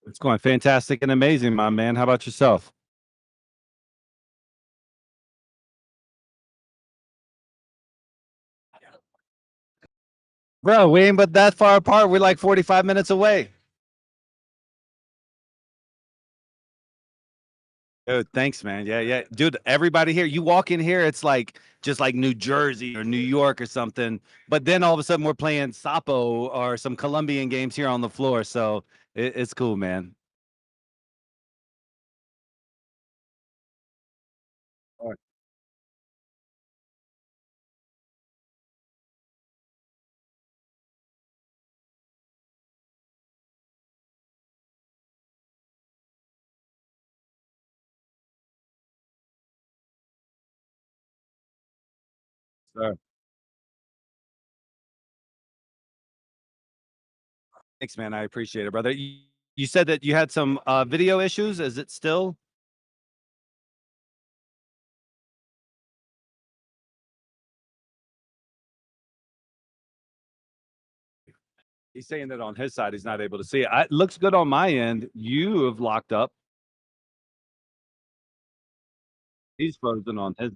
It's going fantastic and amazing, my man. How about yourself? Bro, we ain't but that far apart. We're like 45 minutes away. Dude, thanks, man. Yeah, yeah. Dude, everybody here, you walk in here, it's like just like New Jersey or New York or something. But then all of a sudden we're playing Sapo or some Colombian games here on the floor. So it's cool, man. All right, sir. Thanks, man. I appreciate it, brother. You said that you had some video issues. Is it still? He's saying that on his side, he's not able to see it. It looks good on my end. You have locked up. He's frozen on his.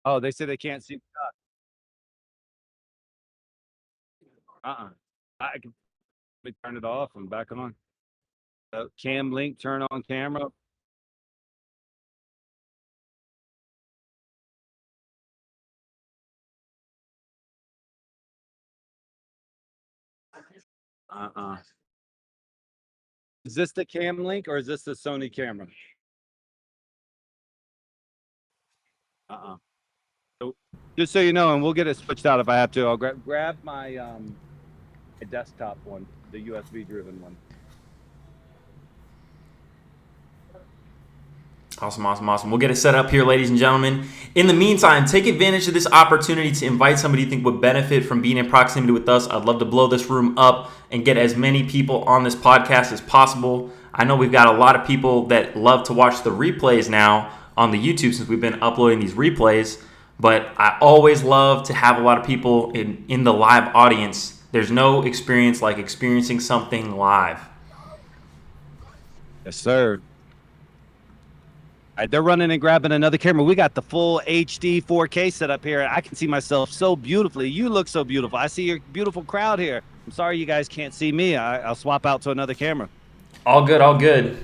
Oh, they say they can't see. Uh-uh. I can let me turn it off and back on. Cam link, turn on camera. Uh-uh. Is this the cam link or is this the Sony camera? Uh-uh. So just so you know, and we'll get it switched out if I have to. I'll grab my desktop one, the USB driven one. Awesome, awesome, awesome. We'll get it set up here, ladies and gentlemen. In the meantime, take advantage of this opportunity to invite somebody you think would benefit from being in proximity with us. I'd love to blow this room up and get as many people on this podcast as possible. I know we've got a lot of people that love to watch the replays now on the YouTube since we've been uploading these replays, but I always love to have a lot of people in the live audience. There's no experience like experiencing something live. Yes, sir. All right, they're running and grabbing another camera. We got the full HD 4K set up here. I can see myself so beautifully. You look so beautiful. I see your beautiful crowd here. I'm sorry you guys can't see me. I'll swap out to another camera. All good, all good.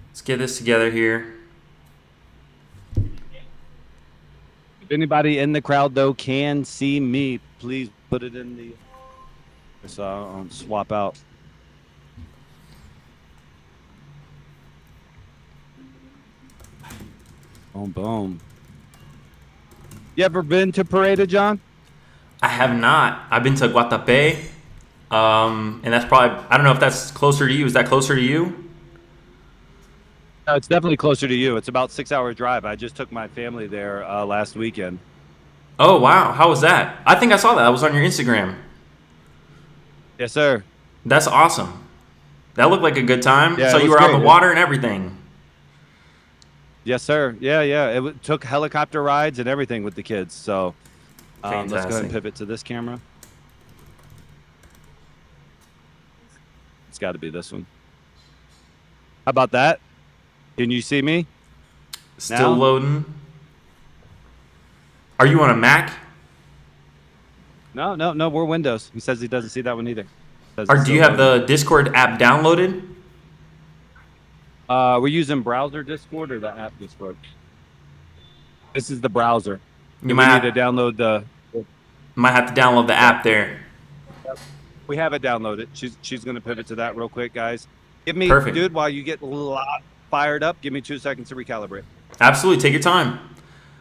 Let's get this together here. If anybody in the crowd, though, can see me, please put it in the... So I'll swap out. Boom, boom. You ever been to Parada, John? I have not. I've been to Guatapé, and that's probably, I don't know if that's closer to you. Is that closer to you? No, it's definitely closer to you. It's about 6 hour drive. I just took my family there last weekend. Oh, wow. How was that? I think I saw that. I was on your Instagram. Yes, sir. That's awesome. That looked like a good time. Yeah, So it you was were on great. the water and everything. Yes, sir. Yeah, yeah. Took helicopter rides and everything with the kids. So let's go ahead and Fantastic. pivot to this camera. It's got to be this one. How about that? Can you see me? Still Now? loading. Are you on a Mac? No, no, no. We're Windows. He says he doesn't see that one either. Says Or it's do you still have loading. the Discord app downloaded? We're using browser Discord or the app Discord? This is the browser. You We might need to download the... have to download the app there. We have it downloaded. She's going to pivot to that real quick, guys. Give me, Perfect. dude, while you get a lot fired up, give me 2 seconds to recalibrate. Absolutely. Take your time.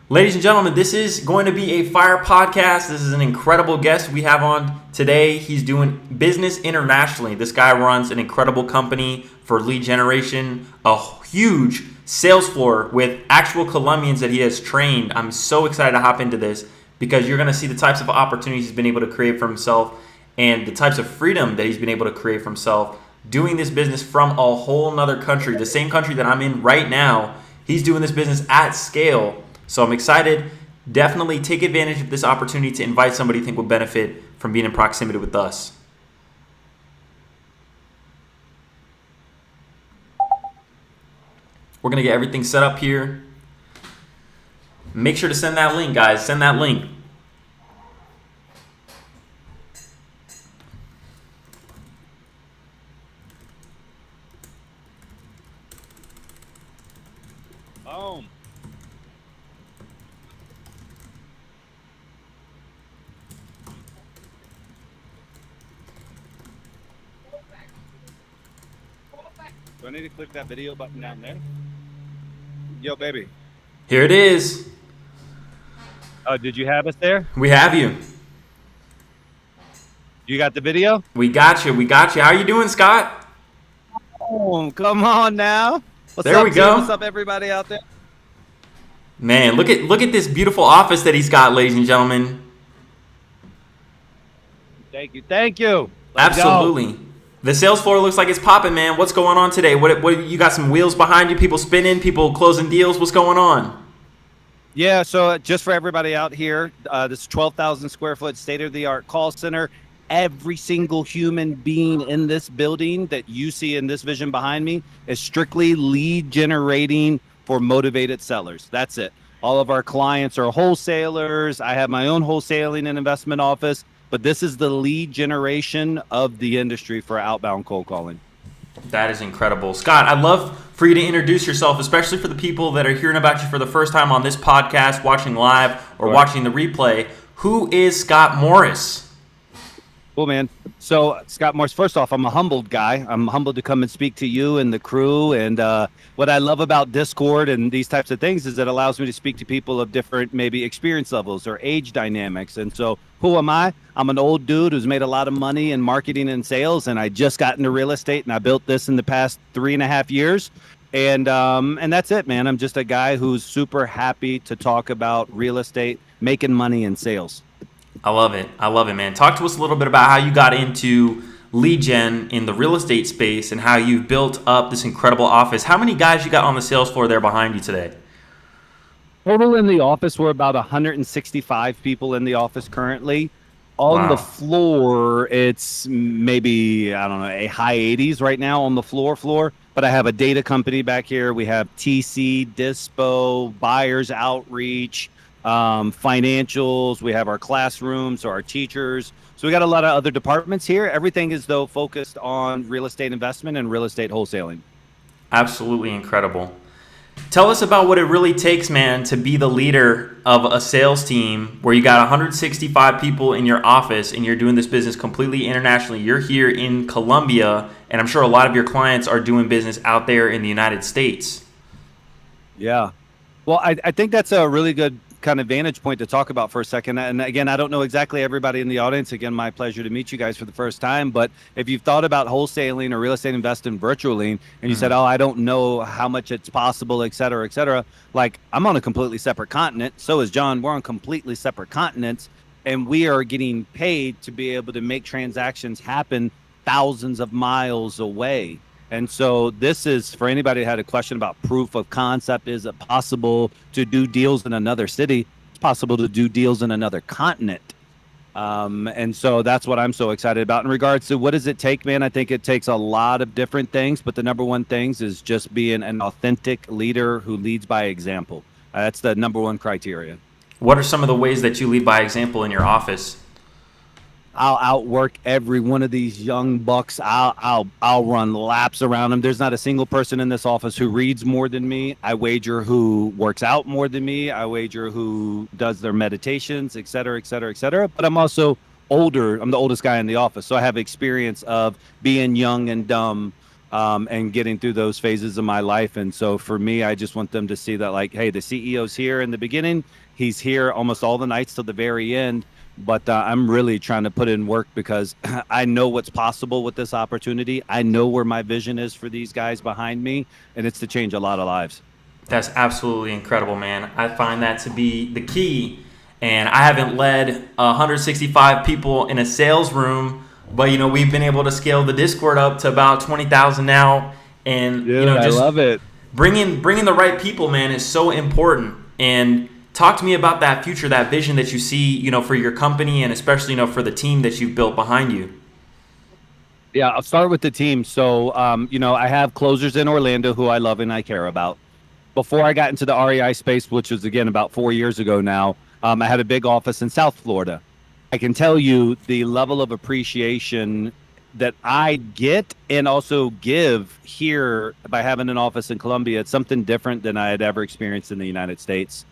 Ladies and gentlemen, this is going to be a fire podcast. This is an incredible guest we have on today. He's doing business internationally. This guy runs an incredible company for lead generation, a huge sales floor with actual Colombians that he has trained. I'm so excited to hop into this. because you're going to see the types of opportunities he's been able to create for himself and the types of freedom that he's been able to create for himself doing this business from a whole nother country, the same country that I'm in right now. He's doing this business at scale. So I'm excited. Definitely take advantage of this opportunity to invite somebody you think would benefit from being in proximity with us. We're going to get everything set up here. Make sure to send that link, guys. Send that link. Boom. Do I need to click that video button down there? Yo, baby. Here it is. Oh, did you have us there? We have you. You got the video? We got you. We got you. How are you doing, Scott? Oh, come on now. What's There up, we go. Tim? What's up, everybody out there? Man, look at this beautiful office that he's got, ladies and gentlemen. Thank you. Thank you. Let's Absolutely. go. The sales floor looks like it's popping, man. What's going on today? What you got some wheels behind you, people spinning, people closing deals. What's going on? Yeah, so just for everybody out here, this 12,000 square foot state-of-the-art call center. Every single human being in this building that you see in this vision behind me is strictly lead generating for motivated sellers. That's it. All of our clients are wholesalers. I have my own wholesaling and investment office, but this is the lead generation of the industry for outbound cold calling. That is incredible. Scott, I'd love for you to introduce yourself, especially for the people that are hearing about you for the first time on this podcast, watching live or watching the replay. Who is Scott Morse? Cool, man. So, Scott Morse, first off, I'm a humbled guy. I'm humbled to come and speak to you and the crew. And what I love about Discord and these types of things is it allows me to speak to people of different maybe experience levels or age dynamics. And so who am I? I'm an old dude who's made a lot of money in marketing and sales. And I just got into real estate and I built this in the past 3.5 years. And that's it, man. I'm just a guy who's super happy to talk about real estate, making money in sales. I love it. I love it, man. Talk to us a little bit about how you got into lead gen in the real estate space and how you've built up this incredible office. How many guys you got on the sales floor there behind you today? Total in the office, we're about 165 people in the office currently. On the floor, it's maybe, I don't know, a high 80s right now on the floor. But I have a data company back here. We have TC, Dispo, buyers outreach, financials. We have our classrooms, so our teachers. So we got a lot of other departments here. Everything is though focused on real estate investment and real estate wholesaling. Absolutely incredible. Tell us about what it really takes, man, to be the leader of a sales team where you got 165 people in your office and you're doing this business completely internationally. You're here in Colombia, and I'm sure a lot of your clients are doing business out there in the United States. Yeah. Well, I think that's a really good kind of vantage point to talk about for a second. And again, I don't know exactly everybody in the audience. Again, my pleasure to meet you guys for the first time. But if you've thought about wholesaling or real estate investing virtually, and you said, oh, I don't know how much it's possible, et cetera, like I'm on a completely separate continent. So is John. We're on completely separate continents. And we are getting paid to be able to make transactions happen thousands of miles away. And so this is for anybody who had a question about proof of concept. Is it possible to do deals in another city? It's possible to do deals in another continent. And so that's what I'm so excited about. In regards to what does it take, man, I think it takes a lot of different things. But the number one things is just being an authentic leader who leads by example. That's the number one criteria. What are some of the ways that you lead by example in your office? I'll outwork every one of these young bucks. I'll run laps around them. There's not a single person in this office who reads more than me. I wager who works out more than me. I wager who does their meditations, et cetera. But I'm also older. I'm the oldest guy in the office. So I have experience of being young and dumb and getting through those phases of my life. And so for me, I just want them to see that, like, hey, the CEO's here in the beginning. He's here almost all the nights till the very end. But I'm really trying to put in work because I know what's possible with this opportunity. I know where my vision is for these guys behind me, and it's to change a lot of lives. That's absolutely incredible, man. I find that to be the key. And I haven't led 165 people in a sales room, but we've been able to scale the Discord up to about 20,000 now. And Dude, I just love it. bringing the right people, man, is so important. And talk to me about that future, that vision that you see, for your company, and especially, for the team that you've built behind you. Yeah, I'll start with the team. So, I have closers in Orlando who I love and I care about. Before I got into the REI space, which was again about 4 years ago now, I had a big office in South Florida. I can tell you the level of appreciation that I get and also give here by having an office in Colombia. It's something different than I had ever experienced in the United States.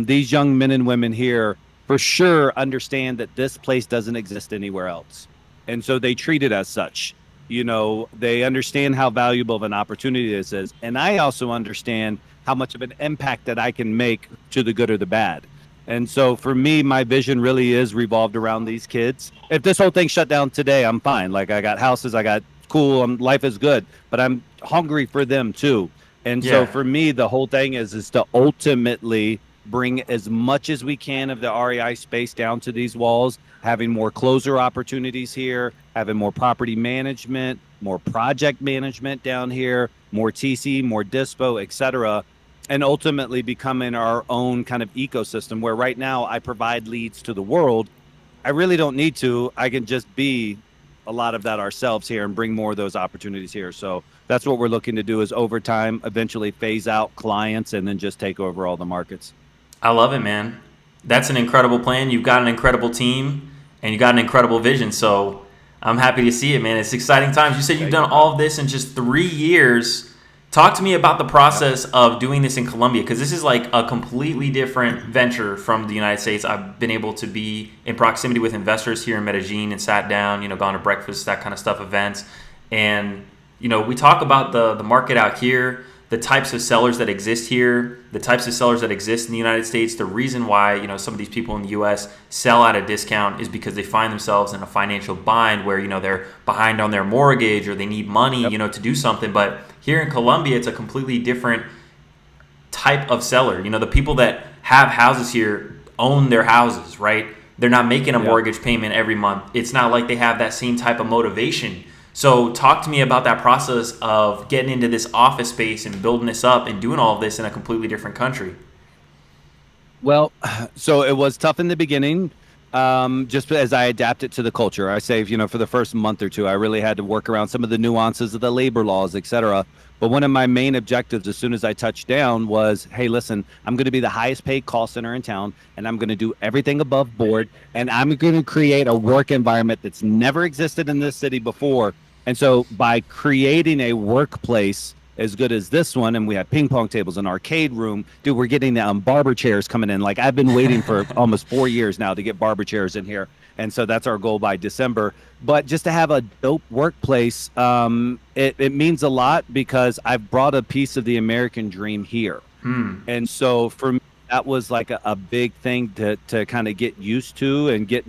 These young men and women here for sure understand that this place doesn't exist anywhere else. And so they treat it as such. They understand how valuable of an opportunity this is. And I also understand how much of an impact that I can make to the good or the bad. And so for me, my vision really is revolved around these kids. If this whole thing shut down today, I'm fine. Like I got houses, I got cool, life is good, but I'm hungry for them too. And so Yeah. for me, the whole thing is to ultimately bring as much as we can of the REI space down to these walls, having more closer opportunities here, having more property management, more project management down here, more TC, more dispo, et cetera, and ultimately becoming our own kind of ecosystem where right now I provide leads to the world. I really don't need to. I can just be a lot of that ourselves here and bring more of those opportunities here. So that's what we're looking to do is over time, eventually phase out clients and then just take over all the markets. I love it, man. That's an incredible plan. You've got an incredible team, and you got an incredible vision. So I'm happy to see it, man. It's exciting times. You said you've done all of this in just 3 years. Talk to me about the process of doing this in Colombia, because this is like a completely different venture from the United States. I've been able to be in proximity with investors here in Medellin and sat down, gone to breakfast, that kind of stuff, events. And, we talk about the market out here, the types of sellers that exist here, the types of sellers that exist in the United States. The reason why, some of these people in the U.S. sell at a discount is because they find themselves in a financial bind where, they're behind on their mortgage or they need money, to do something. But here in Colombia, it's a completely different type of seller. The people that have houses here own their houses, right? They're not making a mortgage payment every month. It's not like they have that same type of motivation. So talk to me about that process of getting into this office space and building this up and doing all of this in a completely different country. Well, so it was tough in the beginning, just as I adapted to the culture. I say, for the first month or two, I really had to work around some of the nuances of the labor laws, et cetera. But one of my main objectives as soon as I touched down was, hey, listen, I'm going to be the highest paid call center in town, and I'm going to do everything above board, and I'm going to create a work environment that's never existed in this city before. And so by creating a workplace as good as this one, and we have ping pong tables, an arcade room, dude, we're getting barber chairs coming in. Like I've been waiting for almost 4 years now to get barber chairs in here. And so that's our goal by December. But just to have a dope workplace, it means a lot because I've brought a piece of the American dream here. And so for me, that was like a big thing to kind of get used to and get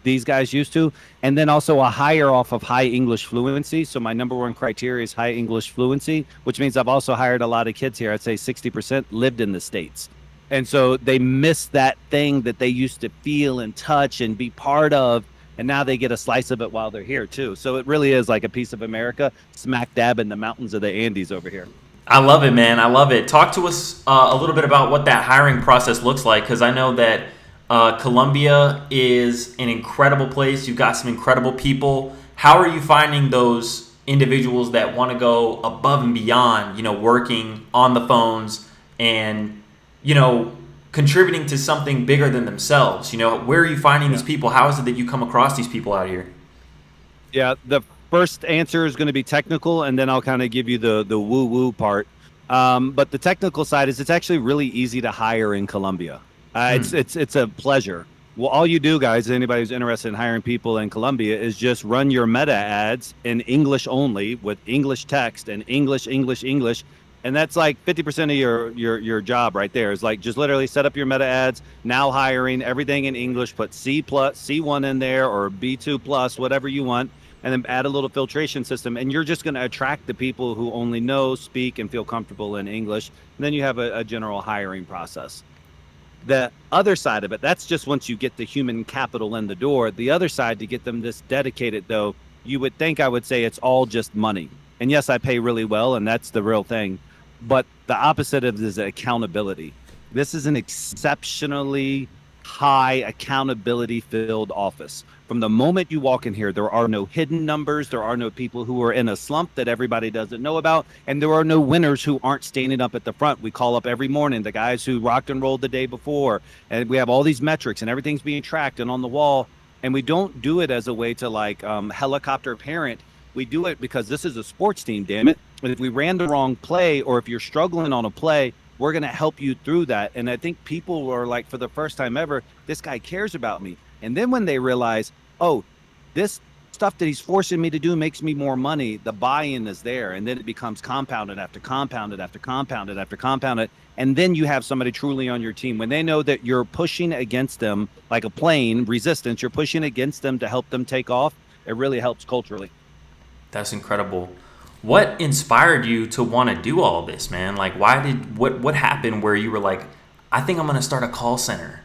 these guys used to. And then also a hire off of high English fluency. So my number one criteria is high English fluency, which means I've also hired a lot of kids here. I'd say 60% lived in the States. And so they miss that thing that they used to feel and touch and be part of. And now they get a slice of it while they're here too. So it really is like a piece of America smack dab in the mountains of the Andes over here. I love it, man. I love it. Talk to us a little bit about what that hiring process looks like, because I know that Colombia is an incredible place. You've got some incredible people. How are you finding those individuals that want to go above and beyond, working on the phones and, contributing to something bigger than themselves? Where are you finding these people? How is it that you come across these people out here? Yeah, the first answer is going to be technical, and then I'll kind of give you the woo-woo part. But the technical side is it's actually really easy to hire in Colombia. It's a pleasure. Well, all you do, guys, anybody who's interested in hiring people in Colombia, is just run your meta ads in English only with English text and English. And that's like 50% of your job right there is like just literally set up your meta ads, now hiring, everything in English, put C+, C1 in there or B2 plus, whatever you want, and then add a little filtration system. And you're just going to attract the people who only know, speak, and feel comfortable in English. And then you have a general hiring process. The other side of it, that's just once you get the human capital in the door. The other side, to get them this dedicated, though, you would think I would say it's all just money. And yes, I pay really well, and that's the real thing. But the opposite of this is accountability. This is an exceptionally high accountability filled office. From the moment you walk in here, there are no hidden numbers. There are no people who are in a slump that everybody doesn't know about. And there are no winners who aren't standing up at the front. We call up every morning the guys who rocked and rolled the day before. And we have all these metrics and everything's being tracked and on the wall. And we don't do it as a way to like helicopter parent. We do it because this is a sports team, damn it. And if we ran the wrong play, or if you're struggling on a play, we're going to help you through that. And I think people are like, for the first time ever, this guy cares about me. And then when they realize, oh, this stuff that he's forcing me to do makes me more money, the buy-in is there. And then it becomes compounded after compounded after compounded after compounded. And then you have somebody truly on your team. When they know that you're pushing against them like a plane, resistance, you're pushing against them to help them take off, it really helps culturally. That's incredible. What inspired you to want to do all this, man? Like, what happened where you were like, I think I'm going to start a call center?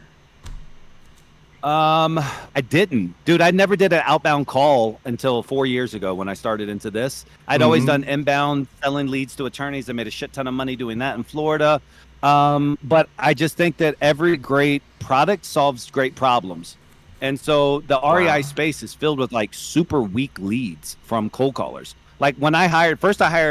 I didn't, dude. I never did an outbound call until 4 years ago when I started into this. I'd always done inbound, selling leads to attorneys. I made a shit ton of money doing that in Florida. But I just think that every great product solves great problems. And so the REI space is filled with like super weak leads from cold callers. Like when I hired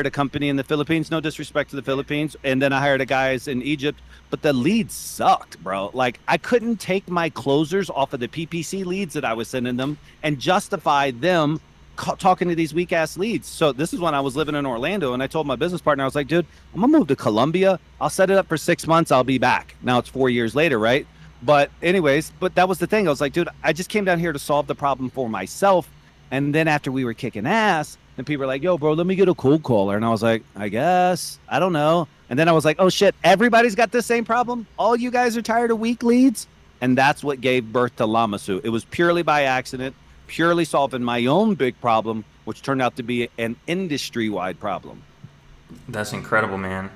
a company in the Philippines, no disrespect to the Philippines. And then I hired a guys in Egypt, but the leads sucked, bro. Like I couldn't take my closers off of the PPC leads that I was sending them and justify them talking to these weak ass leads. So this is when I was living in Orlando, and I told my business partner, I was like, dude, I'm gonna move to Colombia. I'll set it up for 6 months. I'll be back. Now it's 4 years later, right? But anyways, that was the thing. I was like, dude, I just came down here to solve the problem for myself. And then after we were kicking ass, and people were like, yo, bro, let me get a cold caller. And I was like, I guess, I don't know. And then I was like, oh shit, everybody's got the same problem. All you guys are tired of weak leads. And that's what gave birth to Lamasu. It was purely by accident, purely solving my own big problem, which turned out to be an industry-wide problem. That's incredible, man.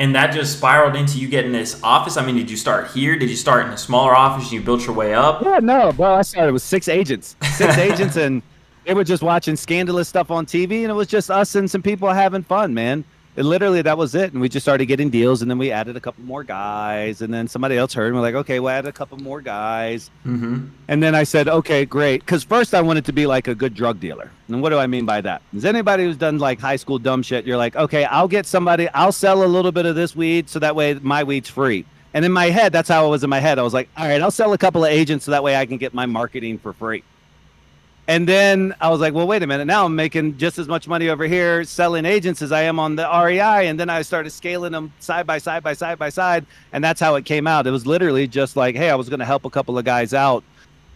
And that just spiraled into you getting this office. I mean, did you start here? Did you start in a smaller office and you built your way up? Yeah, no, bro. I started with 6 agents. 6 agents, and they were just watching scandalous stuff on TV, and it was just us and some people having fun, man. And literally, that was it. And we just started getting deals, and then we added a couple more guys, and then somebody else heard, and we're like, okay, we'll add a couple more guys. Mm-hmm. And then I said, okay, great. Because first I wanted to be like a good drug dealer. And what do I mean by that? Is anybody who's done like high school dumb shit, you're like, okay, I'll sell a little bit of this weed so that way my weed's free. And in my head, that's how it was in my head. I was like, all right, I'll sell a couple of agents so that way I can get my marketing for free. And then I was like, well, wait a minute. Now I'm making just as much money over here selling agents as I am on the REI. And then I started scaling them side by side by side by side. And that's how it came out. It was literally just like, hey, I was going to help a couple of guys out.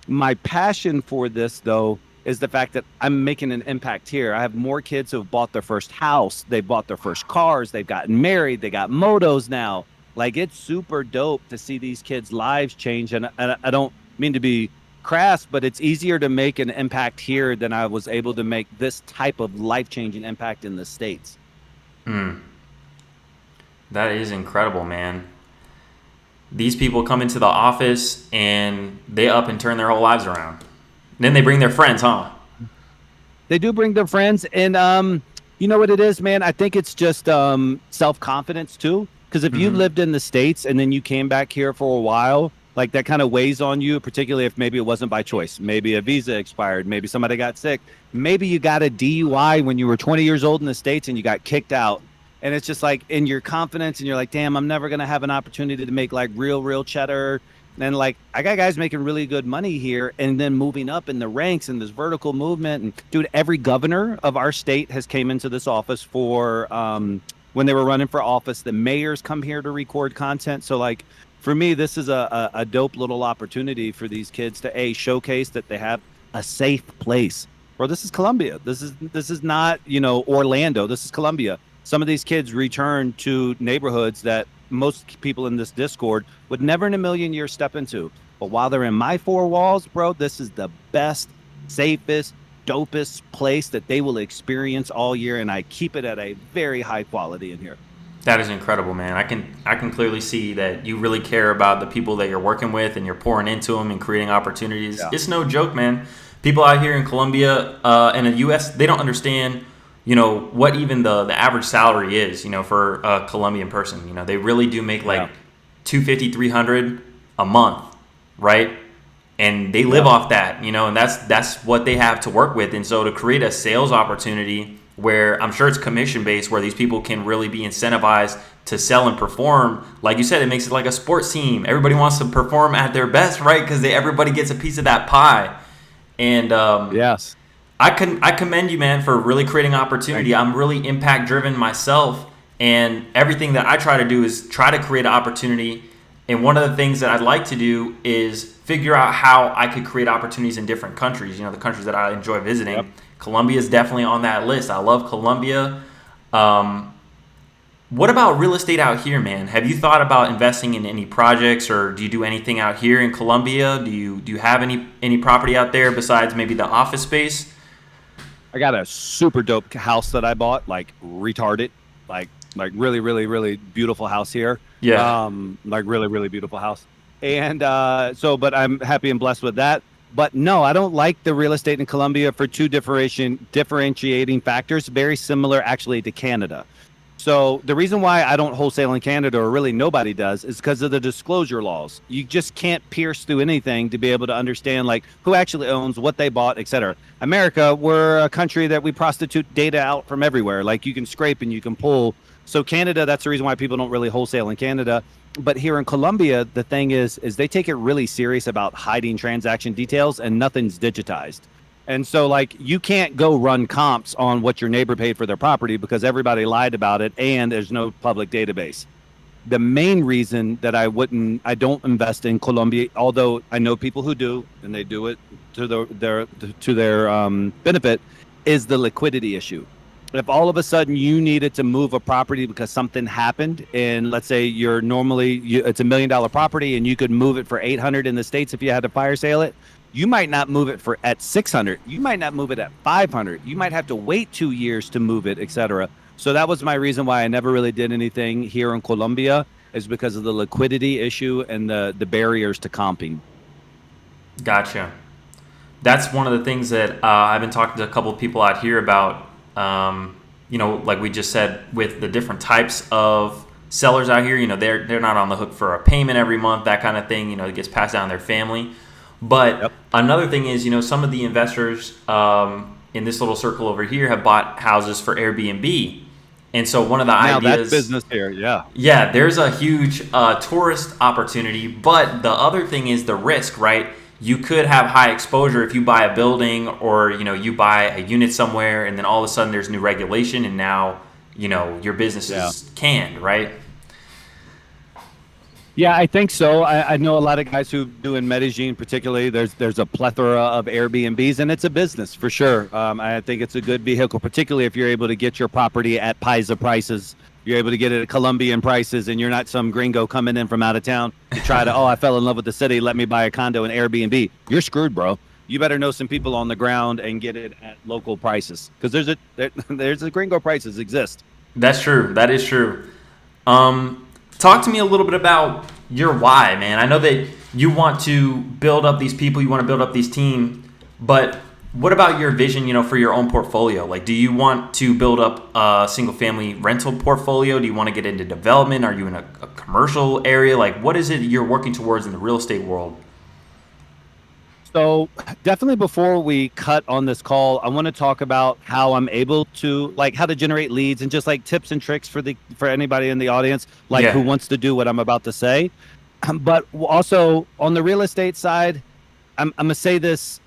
My passion for this, though, is the fact that I'm making an impact here. I have more kids who have bought their first house. They bought their first cars. They've gotten married. They got motos now. Like, it's super dope to see these kids' lives change. And I don't mean to be crass, but it's easier to make an impact here than I was able to make this type of life-changing impact in the States. That is incredible, man. These people come into the office and they up and turn their whole lives around. Then they bring their friends, huh? They do bring their friends. And you know what it is, man? I think it's just self-confidence too. Because if you lived in the States and then you came back here for a while, like that kind of weighs on you, particularly if maybe it wasn't by choice. Maybe a visa expired. Maybe somebody got sick. Maybe you got a DUI when you were 20 years old in the States and you got kicked out. And it's just like in your confidence and you're like, damn, I'm never going to have an opportunity to make like real cheddar. And like, I got guys making really good money here and then moving up in the ranks and this vertical movement. And dude, every governor of our state has came into this office for when they were running for office. The mayors come here to record content. So like, for me, this is a dope little opportunity for these kids to showcase that they have a safe place. Bro, this is Colombia. This is not, Orlando. This is Colombia. Some of these kids return to neighborhoods that most people in this Discord would never in a million years step into. But while they're in my 4 walls, bro, this is the best, safest, dopest place that they will experience all year. And I keep it at a very high quality in here. That is incredible, man. I can clearly see that you really care about the people that you're working with, and you're pouring into them and creating opportunities. Yeah. It's no joke, man. People out here in Colombia and the U.S., they don't understand, what even the average salary is, for a Colombian person. They really do make like 250, 300 a month, right? And they live off that, and that's what they have to work with. And so to create a sales opportunity where I'm sure it's commission based, where these people can really be incentivized to sell and perform, like you said, it makes it like a sports team. Everybody wants to perform at their best, right? Because everybody gets a piece of that pie. And Yes. I commend you, man, for really creating opportunity. I'm really impact driven myself, and everything that I try to do is try to create an opportunity. And one of the things that I'd like to do is figure out how I could create opportunities in different countries, the countries that I enjoy visiting. Yep. Colombia is definitely on that list. I love Colombia. What about real estate out here, man? Have you thought about investing in any projects, or do you do anything out here in Colombia? Do you have any property out there besides maybe the office space? I got a super dope house that I bought, like retarded, like really, really, really beautiful house here. Yeah. Like really, really beautiful house. And but I'm happy and blessed with that. But no, I don't like the real estate in Colombia for two differentiating factors, very similar actually to Canada. So the reason why I don't wholesale in Canada, or really nobody does, is because of the disclosure laws. You just can't pierce through anything to be able to understand like who actually owns, what they bought, etc. America, we're a country that we prostitute data out from everywhere. Like you can scrape and you can pull. So Canada, that's the reason why people don't really wholesale in Canada. But here in Colombia, the thing is they take it really serious about hiding transaction details, and nothing's digitized. And so like you can't go run comps on what your neighbor paid for their property because everybody lied about it, and there's no public database. The main reason that I don't invest in Colombia, although I know people who do, and they do it to their benefit, is the liquidity issue. If all of a sudden you needed to move a property because something happened, and let's say it's $1 million property and you could move it for 800 in the States if you had to fire sale it, you might not move it at 600. You might not move it at 500. You might have to wait 2 years to move it, etc. So that was my reason why I never really did anything here in Colombia, is because of the liquidity issue and the barriers to comping. Gotcha. That's one of the things that I've been talking to a couple of people out here about. Like we just said, with the different types of sellers out here, they're not on the hook for a payment every month, that kind of thing. It gets passed down to their family. But another thing is, some of the investors in this little circle over here have bought houses for Airbnb. And so one of the ideas, that's business here, yeah, there's a huge tourist opportunity. But the other thing is the risk, right? You could have high exposure if you buy a building, or you buy a unit somewhere, and then all of a sudden there's new regulation, and now your business is canned, right? Yeah, I think so. I know a lot of guys who do in Medellin, particularly. There's a plethora of Airbnbs, and it's a business for sure. I think it's a good vehicle, particularly if you're able to get your property at Paisa prices. You're able to get it at Colombian prices, and you're not some gringo coming in from out of town to try to, I fell in love with the city, let me buy a condo and Airbnb. You're screwed, bro. You better know some people on the ground and get it at local prices, because there's a gringo prices exist. That's true. That is true. Talk to me a little bit about your why, man. I know that you want to build up these people, you want to build up these teams, but what about your vision, for your own portfolio? Like, do you want to build up a single family rental portfolio? Do you want to get into development? Are you in a commercial area? Like, what is it you're working towards in the real estate world? So definitely before we cut on this call, I want to talk about how I'm able to, like, how to generate leads, and just like tips and tricks for anybody in the audience, like who wants to do what I'm about to say. But also on the real estate side, I'm going to say this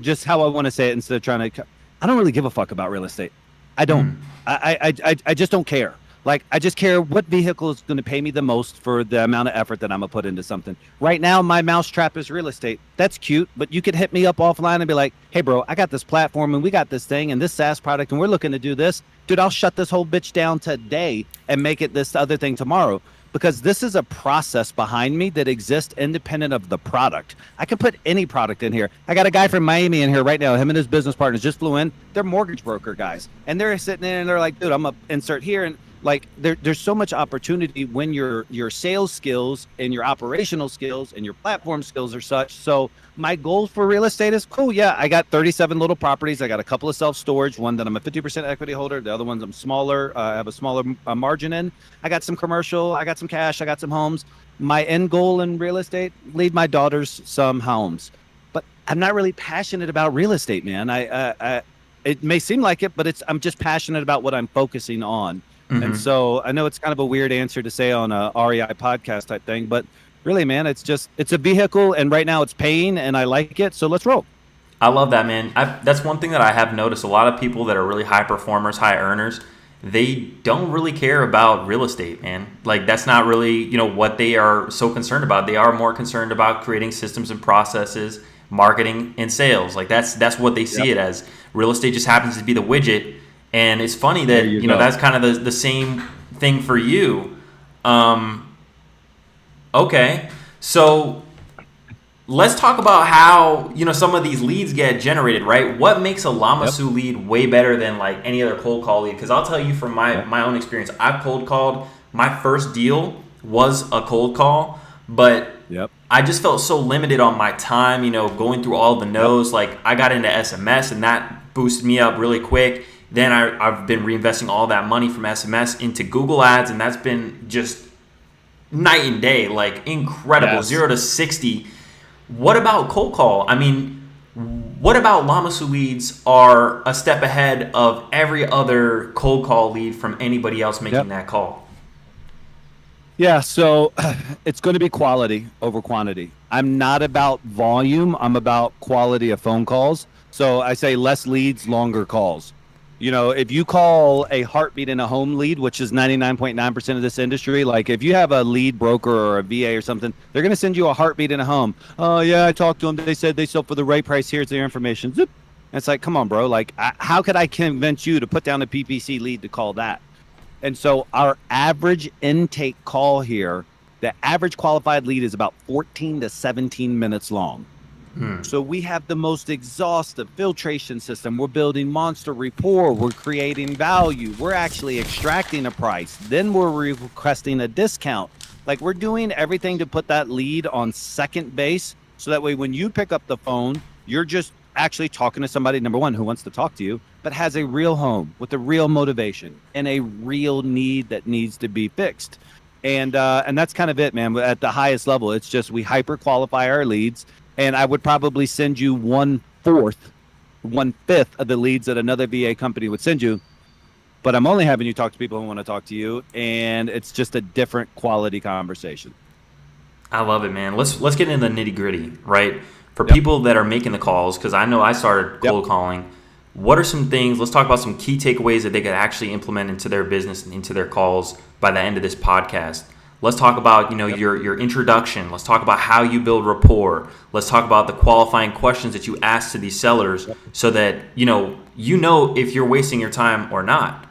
just how I want to say it, instead of trying to, I don't really give a fuck about real estate. I don't. I just don't care. Like, I just care what vehicle is going to pay me the most for the amount of effort that I'm going to put into something. Right now, my mousetrap is real estate. That's cute, but you could hit me up offline and be like, hey, bro, I got this platform, and we got this thing and this SaaS product, and we're looking to do this. Dude, I'll shut this whole bitch down today and make it this other thing tomorrow. Because this is a process behind me that exists independent of the product. I can put any product in here. I got a guy from Miami in here right now. Him and his business partners just flew in. They're mortgage broker guys. And they're sitting in and they're like, dude, I'm going to insert here. And Like there's so much opportunity when your sales skills and your operational skills and your platform skills are such. So my goal for real estate is cool. Yeah, I got 37 little properties. I got a couple of self-storage, one that I'm a 50% equity holder. The other ones I'm smaller. I have a smaller margin in. I got some commercial. I got some cash. I got some homes. My end goal in real estate, leave my daughters some homes. But I'm not really passionate about real estate, man. It may seem like it, but I'm just passionate about what I'm focusing on. And Mm-hmm. so I know it's kind of a weird answer to say on a REI podcast type thing, but really, man, it's a vehicle, and right now it's paying, and I like it. So let's roll. I love that, man. That's one thing that I have noticed. A lot of people that are really high performers, high earners, they don't really care about real estate, man. Like that's not really, what they are so concerned about. They are more concerned about creating systems and processes, marketing and sales. Like that's what they see Yep. it as. Real estate just happens to be the widget. And it's funny There that, you go. that's kind of the same thing for you. Okay. So let's talk about how some of these leads get generated, right? What makes a Yep. Lamasu lead way better than like any other cold call lead? Because I'll tell you from my Yep. my own experience, I've cold called. My first deal was a cold call, but Yep. I just felt so limited on my time, going through all the Yep. no's. Like I got into SMS and that boosted me up really quick. Then I've been reinvesting all that money from SMS into Google ads, and that's been just night and day, like incredible, Yes. 0 to 60. What about cold call? I mean, what about Lamasu leads are a step ahead of every other cold call lead from anybody else making Yep. that call? Yeah. So it's going to be quality over quantity. I'm not about volume. I'm about quality of phone calls. So I say less leads, longer calls. If you call a heartbeat in a home lead, which is 99.9% of this industry, like if you have a lead broker or a VA or something, they're going to send you a heartbeat in a home. Oh, yeah, I talked to them. They said they sell for the right price. Here's their information. Zoop. And it's like, come on, bro. Like, how could I convince you to put down a PPC lead to call that? And so our average intake call here, the average qualified lead is about 14 to 17 minutes long. So we have the most exhaustive filtration system. We're building monster rapport. We're creating value. We're actually extracting a price. Then we're requesting a discount. Like we're doing everything to put that lead on second base. So that way, when you pick up the phone, you're just actually talking to somebody, number one, who wants to talk to you, but has a real home with a real motivation and a real need that needs to be fixed. And that's kind of it, man. At the highest level, it's just we hyper qualify our leads. And I would probably send you 1/4, 1/5 of the leads that another VA company would send you. But I'm only having you talk to people who want to talk to you, and it's just a different quality conversation. I love it, man. Let's get into the nitty gritty, right? For Yep. people that are making the calls, because I know I started Yep. cold calling. What are some things? Let's talk about some key takeaways that they could actually implement into their business and into their calls by the end of this podcast. Let's talk about Yep. your introduction. Let's talk about how you build rapport. Let's talk about the qualifying questions that you ask to these sellers, Yep. so that if you're wasting your time or not.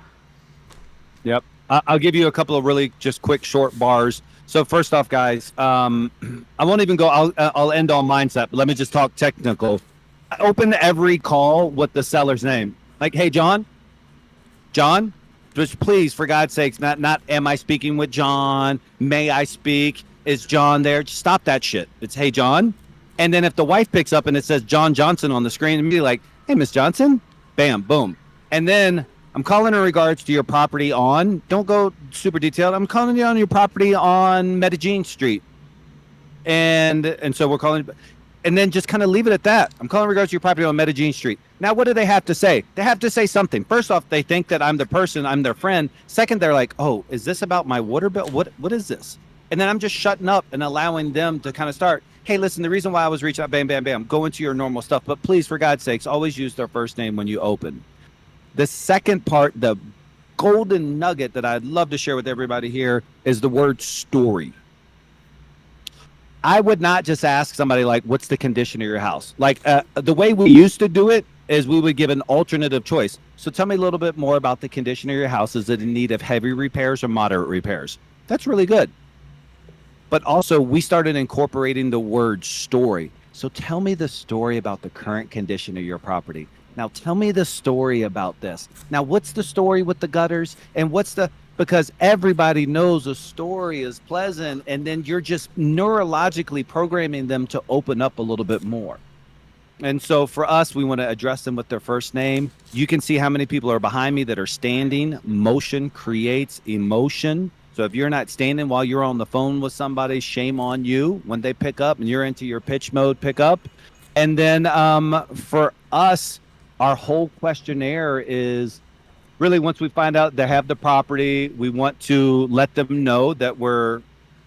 Yep. I'll give you a couple of really just quick short bars. So first off, guys, I won't even go. I'll end on mindset, but let me just talk technical. I open every call with the seller's name. Like, hey, John, just please, for God's sakes, not am I speaking with John? May I speak? Is John there? Just stop that shit. It's hey, John. And then if the wife picks up and it says John Johnson on the screen, and be like, hey, Miss Johnson, bam, boom. And then I'm calling in regards to your property on, don't go super detailed. I'm calling you on your property on Medellin Street. And so we're calling, and then just kind of leave it at that. I'm calling in regards to your property on Medellin Street. Now, what do they have to say? They have to say something. First off, they think that I'm the person, I'm their friend. Second, they're like, oh, is this about my water bill? What is this? And then I'm just shutting up and allowing them to kind of start. Hey, listen, the reason why I was reaching out, bam, bam, bam, go into your normal stuff. But please, for God's sakes, always use their first name when you open. The second part, the golden nugget that I'd love to share with everybody here is the word story. I would not just ask somebody like, what's the condition of your house? Like the way we used to do it is we would give an alternative choice. So tell me a little bit more about the condition of your house. Is it in need of heavy repairs or moderate repairs? That's really good. But also we started incorporating the word story. So tell me the story about the current condition of your property. Now tell me the story about this. Now, what's the story with the gutters? And because everybody knows a story is pleasant, and then you're just neurologically programming them to open up a little bit more. And so for us, we want to address them with their first name. You can see how many people are behind me that are standing. Motion creates emotion. So if you're not standing while you're on the phone with somebody, shame on you. When they pick up and you're into your pitch mode, pick up. And then for us, our whole questionnaire is really, once we find out they have the property, we want to let them know that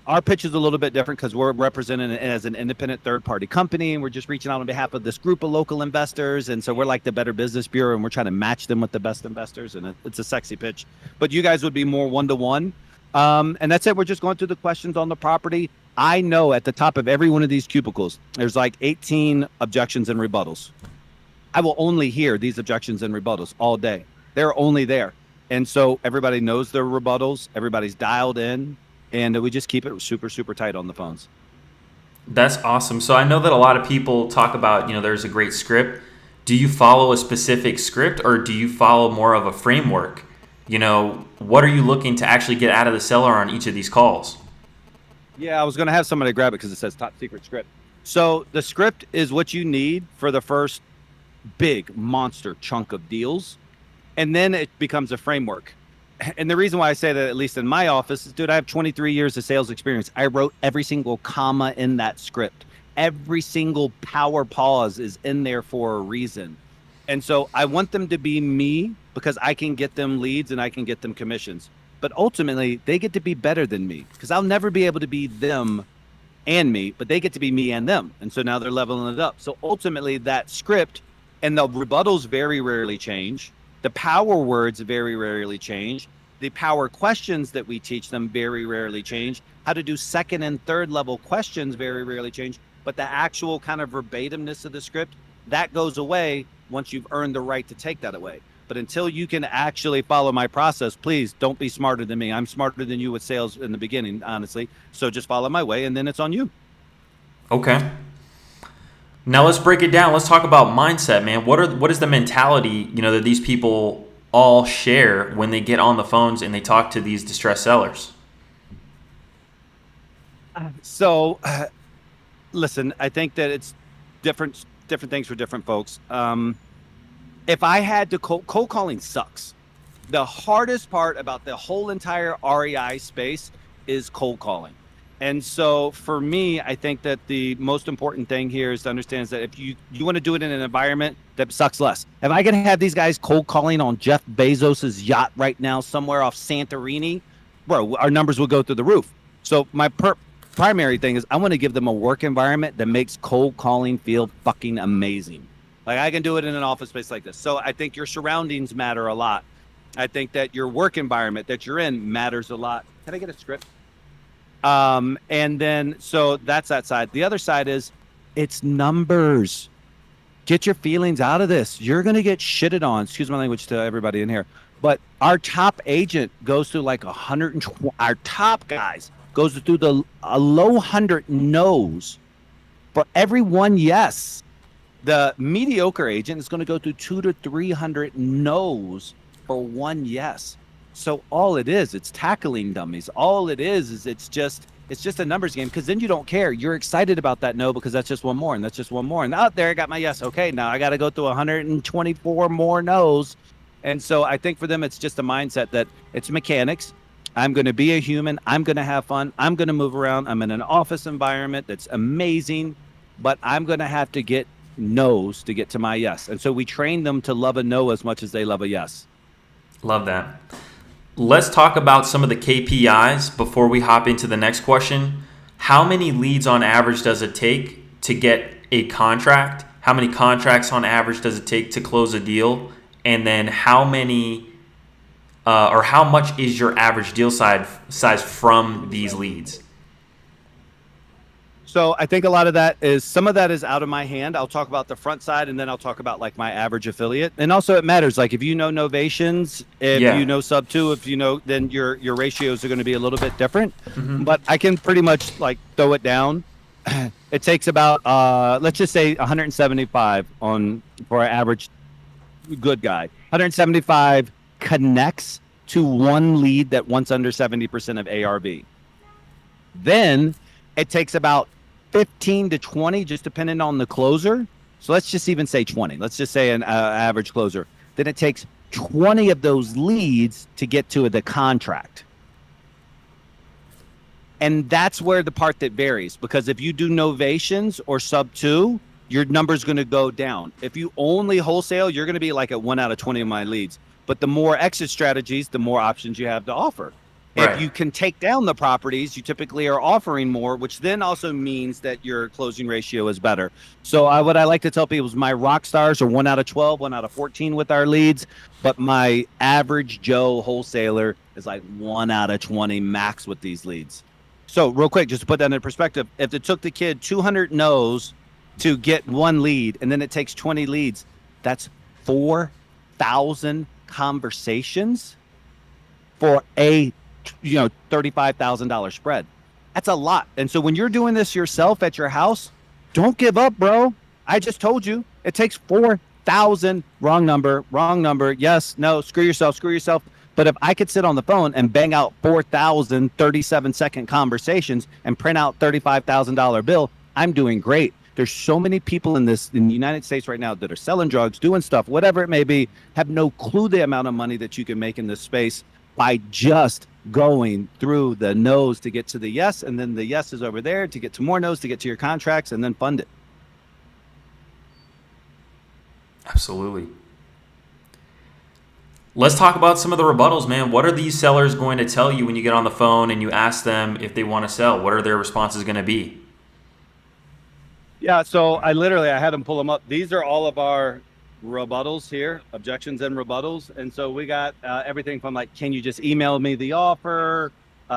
our pitch is a little bit different because we're represented as an independent third-party company, and we're just reaching out on behalf of this group of local investors. And so we're like the Better Business Bureau, and we're trying to match them with the best investors. And it's a sexy pitch. But you guys would be more one-to-one. And that's it. We're just going through the questions on the property. I know at the top of every one of these cubicles, there's like 18 objections and rebuttals. I will only hear these objections and rebuttals all day. They're only there. And so everybody knows their rebuttals. Everybody's dialed in. And we just keep it super, super tight on the phones. That's awesome. So I know that a lot of people talk about, there's a great script. Do you follow a specific script, or do you follow more of a framework? What are you looking to actually get out of the seller on each of these calls? Yeah, I was going to have somebody grab it because it says top secret script. So the script is what you need for the first big monster chunk of deals. And then it becomes a framework. And the reason why I say that, at least in my office, is, dude, I have 23 years of sales experience. I wrote every single comma in that script. Every single power pause is in there for a reason. And so I want them to be me because I can get them leads and I can get them commissions. But ultimately, they get to be better than me because I'll never be able to be them and me, but they get to be me and them. And so now they're leveling it up. So ultimately, that script and the rebuttals very rarely change. The power words very rarely change. The power questions that we teach them very rarely change. How to do second and third level questions very rarely change. But the actual kind of verbatimness of the script, that goes away once you've earned the right to take that away. But until you can actually follow my process, please don't be smarter than me. I'm smarter than you with sales in the beginning, honestly. So just follow my way, and then it's on you. Okay. Now let's break it down. Let's talk about mindset, man. What is the mentality, that these people all share when they get on the phones and they talk to these distressed sellers? So, listen, I think that it's different things for different folks. If I had to cold calling sucks. The hardest part about the whole entire REI space is cold calling. And so for me, I think that the most important thing here is to understand is that if you want to do it in an environment that sucks less. If I can have these guys cold calling on Jeff Bezos's yacht right now somewhere off Santorini, bro, our numbers will go through the roof. So my primary thing is I want to give them a work environment that makes cold calling feel fucking amazing. Like I can do it in an office space like this. So I think your surroundings matter a lot. I think that your work environment that you're in matters a lot. Can I get a script? And then, so that's that side. The other side is it's numbers. Get your feelings out of this. You're going to get shitted on. Excuse my language to everybody in here. But our top agent goes through like 120. Our top guys goes through a low 100 no's for every one yes. The mediocre agent is going to go through 200 to 300 no's for one yes. So all it is, it's tackling dummies. All it is it's just a numbers game, because then you don't care. You're excited about that no because that's just one more, and that's just one more. And out there, I got my yes. Okay, now I got to go through 124 more no's. And so I think for them, it's just a mindset that it's mechanics. I'm going to be a human. I'm going to have fun. I'm going to move around. I'm in an office environment that's amazing, but I'm going to have to get no's to get to my yes. And so we train them to love a no as much as they love a yes. Love that. Let's talk about some of the KPIs before we hop into the next question. How many leads on average does it take to get a contract? How many contracts on average does it take to close a deal? And then how many or how much is your average deal size from these leads? So I think a lot of that is, some of that is out of my hand. I'll talk about the front side, and then I'll talk about like my average affiliate. And also it matters. Like if you know novations, if you know sub 2, if you know, then your ratios are going to be a little bit different. Mm-hmm. But I can pretty much like throw it down. It takes about, let's just say 175 for an average good guy. 175 connects to one lead that wants under 70% of ARV. Then it takes about 15 to 20, just depending on the closer. So let's just even say 20. Let's just say an average closer. Then it takes 20 of those leads to get to the contract. And that's where the part that varies, because if you do novations or sub 2, your number's going to go down. If you only wholesale, you're going to be like at 1 out of 20 of my leads. But the more exit strategies, the more options you have to offer. Right. If you can take down the properties, you typically are offering more, which then also means that your closing ratio is better. So what I like to tell people is my rock stars are 1 out of 12, 1 out of 14 with our leads. But my average Joe wholesaler is like 1 out of 20 max with these leads. So real quick, just to put that in perspective, if it took the kid 200 no's to get one lead, and then it takes 20 leads, that's 4,000 conversations for a $35,000 spread. That's a lot. And so when you're doing this yourself at your house, don't give up, bro. I just told you it takes 4,000. Wrong number. Yes, no, screw yourself. But if I could sit on the phone and bang out 4,000 37-second conversations and print out $35,000 bill, I'm doing great. There's so many people in the United States right now that are selling drugs, doing stuff, whatever it may be, have no clue the amount of money that you can make in this space by just going through the no's to get to the yes, and then the yes is over there to get to more no's to get to your contracts and then fund it. Absolutely. Let's talk about some of the rebuttals, man. What are these sellers going to tell you when you get on the phone and you ask them if they want to sell? What are their responses going to be? Yeah, so I had them pull them up. These are all of our rebuttals here, objections and rebuttals. And so we got everything from like, can you just email me the offer? We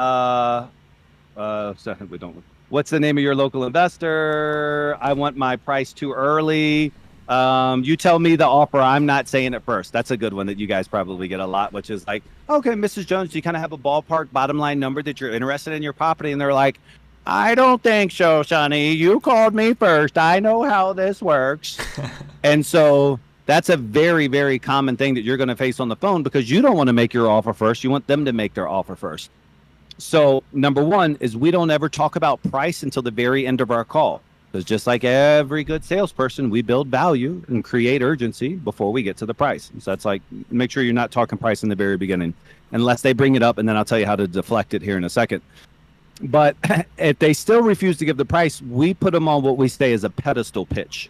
don't. What's the name of your local investor? I want my price too early. You tell me the offer. I'm not saying it first. That's a good one that you guys probably get a lot, which is like, okay, Mrs. Jones, do you kind of have a ballpark bottom line number that you're interested in your property? And they're like, I don't think so, Sonny. You called me first. I know how this works. And so that's a very, very common thing that you're going to face on the phone because you don't want to make your offer first. You want them to make their offer first. So number one is we don't ever talk about price until the very end of our call. Because just like every good salesperson, we build value and create urgency before we get to the price. So that's like, make sure you're not talking price in the very beginning, unless they bring it up, and then I'll tell you how to deflect it here in a second. But if they still refuse to give the price, we put them on what we say is a pedestal pitch.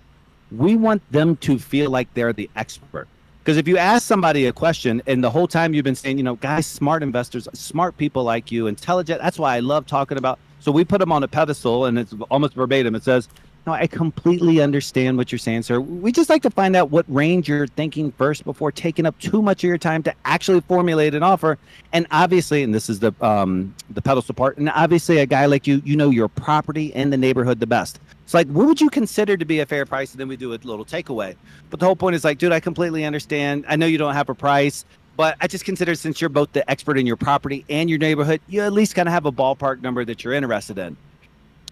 We want them to feel like they're the expert. Because if you ask somebody a question and the whole time you've been saying, guys, smart investors, smart people like you, intelligent, that's why I love talking about. So we put them on a pedestal, and it's almost verbatim. It says, no, I completely understand what you're saying, sir. We just like to find out what range you're thinking first before taking up too much of your time to actually formulate an offer. And obviously, and this is the pedestal part, and obviously a guy like you, you know your property and the neighborhood the best. It's like, what would you consider to be a fair price? And then we do a little takeaway. But the whole point is like, dude, I completely understand. I know you don't have a price, but I just consider since you're both the expert in your property and your neighborhood, you at least kind of have a ballpark number that you're interested in.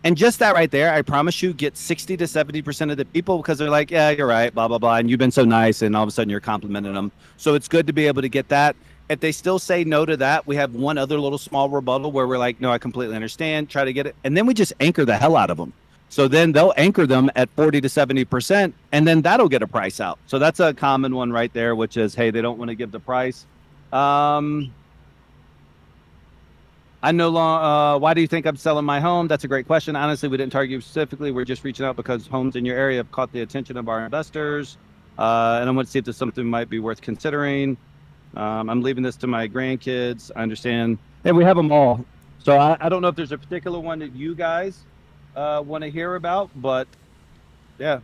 And just that right there, I promise you, get 60 to 70% of the people because they're like, yeah, you're right, blah, blah, blah. And you've been so nice. And all of a sudden you're complimenting them. So it's good to be able to get that. If they still say no to that, we have one other little small rebuttal where we're like, no, I completely understand. Try to get it. And then we just anchor the hell out of them. So then they'll anchor them at 40 to 70%, and then that'll get a price out. So that's a common one right there, which is, hey, they don't want to give the price. I know. Why do you think I'm selling my home? That's a great question. Honestly, we didn't target you specifically. We're just reaching out because homes in your area have caught the attention of our investors. And I want to see if there's something might be worth considering. I'm leaving this to my grandkids. I understand. And we have them all. So I don't know if there's a particular one that you guys want to hear about, but yeah,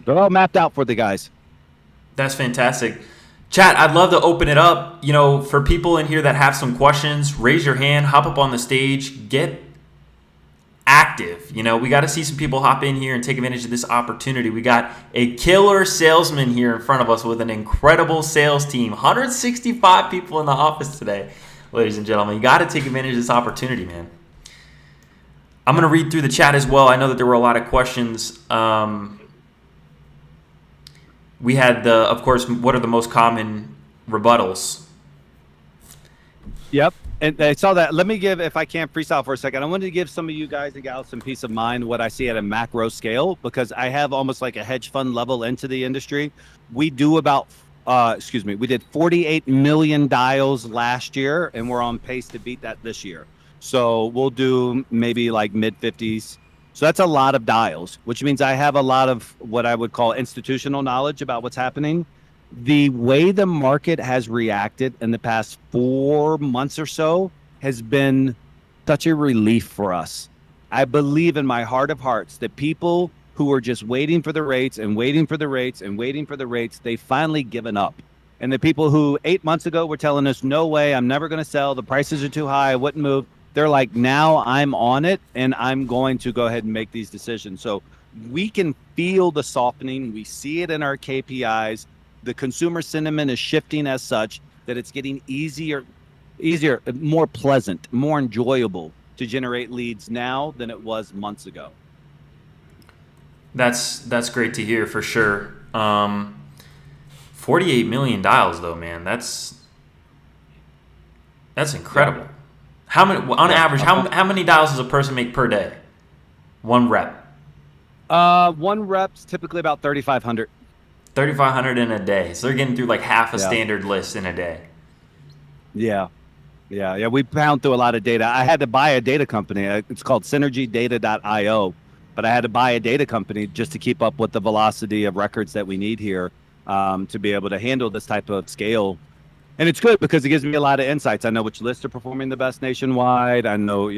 they're all mapped out for the guys. That's fantastic. Chat, I'd love to open it up, for people in here that have some questions. Raise your hand, hop up on the stage, get active. We got to see some people hop in here and take advantage of this opportunity. We got a killer salesman here in front of us with an incredible sales team. 165 people in the office today, ladies and gentlemen. You got to take advantage of this opportunity, man. I'm going to read through the chat as well. I know that there were a lot of questions. We had of course, what are the most common rebuttals? Yep. And I saw that. Let me give, if I can freestyle for a second, I wanted to give some of you guys and gals some peace of mind what I see at a macro scale, because I have almost like a hedge fund level into the industry. We do about, we did 48 million dials last year, and we're on pace to beat that this year. So we'll do maybe like mid 50s. So that's a lot of dials, which means I have a lot of what I would call institutional knowledge about what's happening. The way the market has reacted in the past 4 months or so has been such a relief for us. I believe in my heart of hearts that people who were just waiting for the rates and waiting for the rates and waiting for the rates, they finally given up. And the people who 8 months ago were telling us, no way, I'm never going to sell, the prices are too high, I wouldn't move. They're like, now I'm on it and I'm going to go ahead and make these decisions. So we can feel the softening. We see it in our KPIs. The consumer sentiment is shifting as such that it's getting easier, more pleasant, more enjoyable to generate leads now than it was months ago. That's great to hear for sure. 48 million dials though, man. That's incredible. Yeah. How many on average? How many dials does a person make per day? One rep. One rep's typically about 3,500. 3,500 in a day. So they're getting through like half a standard list in a day. Yeah. We pound through a lot of data. I had to buy a data company. It's called synergydata.io, but I had to buy a data company just to keep up with the velocity of records that we need here to be able to handle this type of scale. And it's good because it gives me a lot of insights. I know which lists are performing the best nationwide. I know,